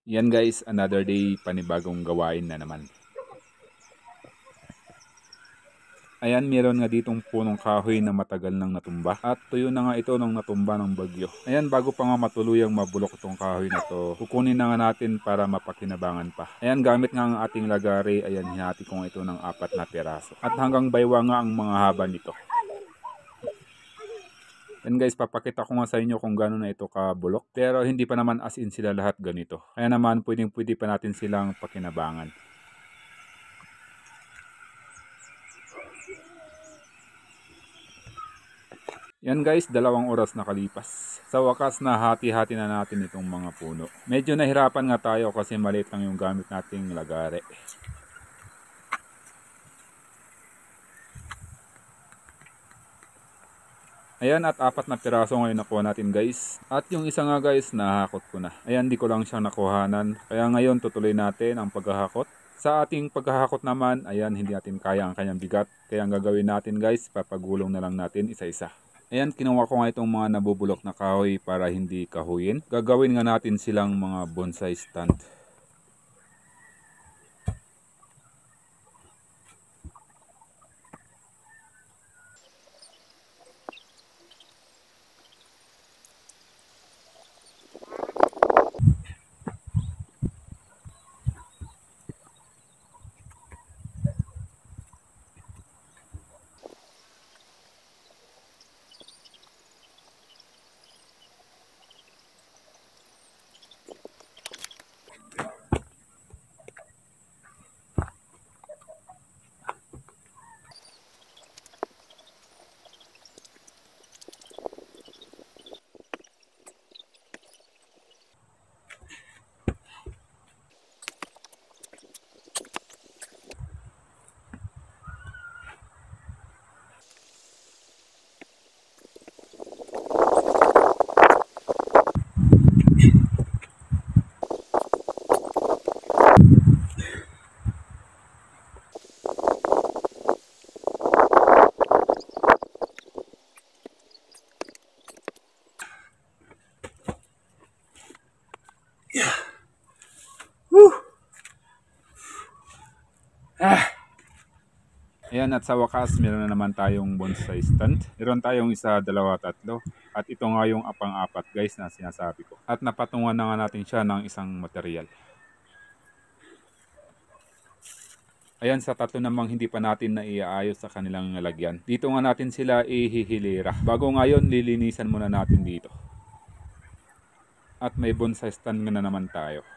Yan guys, another day, panibagong gawain na naman. Ayan, meron nga ditong punong kahoy na matagal nang natumba. At tuyo na nga ito nung natumba ng bagyo. Ayan, bago pa nga matuluyang mabulok itong kahoy na to, kukunin na nga natin para mapakinabangan pa. Ayan, gamit nga ang ating lagari, ayan, hinati ko nga ito ng 4 na piraso. At hanggang baywa nga ang mga haba nito. Yan guys, papakita ko nga sa inyo kung gano'n na ito kabulok. Pero hindi pa naman as in sila lahat ganito. Kaya naman pwede pa natin silang pakinabangan. Yan guys, 2 oras nakalipas. Sa wakas na hati-hati na natin itong mga puno. Medyo nahirapan nga tayo kasi maliit lang yung gamit nating lagare. Ayan, at 4 na piraso ngayon nakuha natin guys. At yung isa nga guys, nahakot ko na. Ayan, di ko lang siyang nakuhanan. Kaya ngayon tutuloy natin ang paghahakot. Sa ating paghahakot naman, ayan, hindi natin kaya ang kanyang bigat. Kaya ang gagawin natin guys, papagulong na lang natin isa-isa. Ayan, kinuha ko nga itong mga nabubulok na kahoy para hindi kahuyin. Gagawin nga natin silang mga bonsai stand. Ayan, at sa wakas, meron na naman tayong bonsai stand. Meron tayong 1, 2, 3. At ito nga yung apang-apat guys na sinasabi ko. At napatungan na nga natin siya ng isang material. Ayan, sa 3 namang hindi pa natin naiaayos sa kanilang lalagyan. Dito nga natin sila ihihilira. Bago ngayon, lilinisan muna natin dito. At may bonsai stand na naman tayo.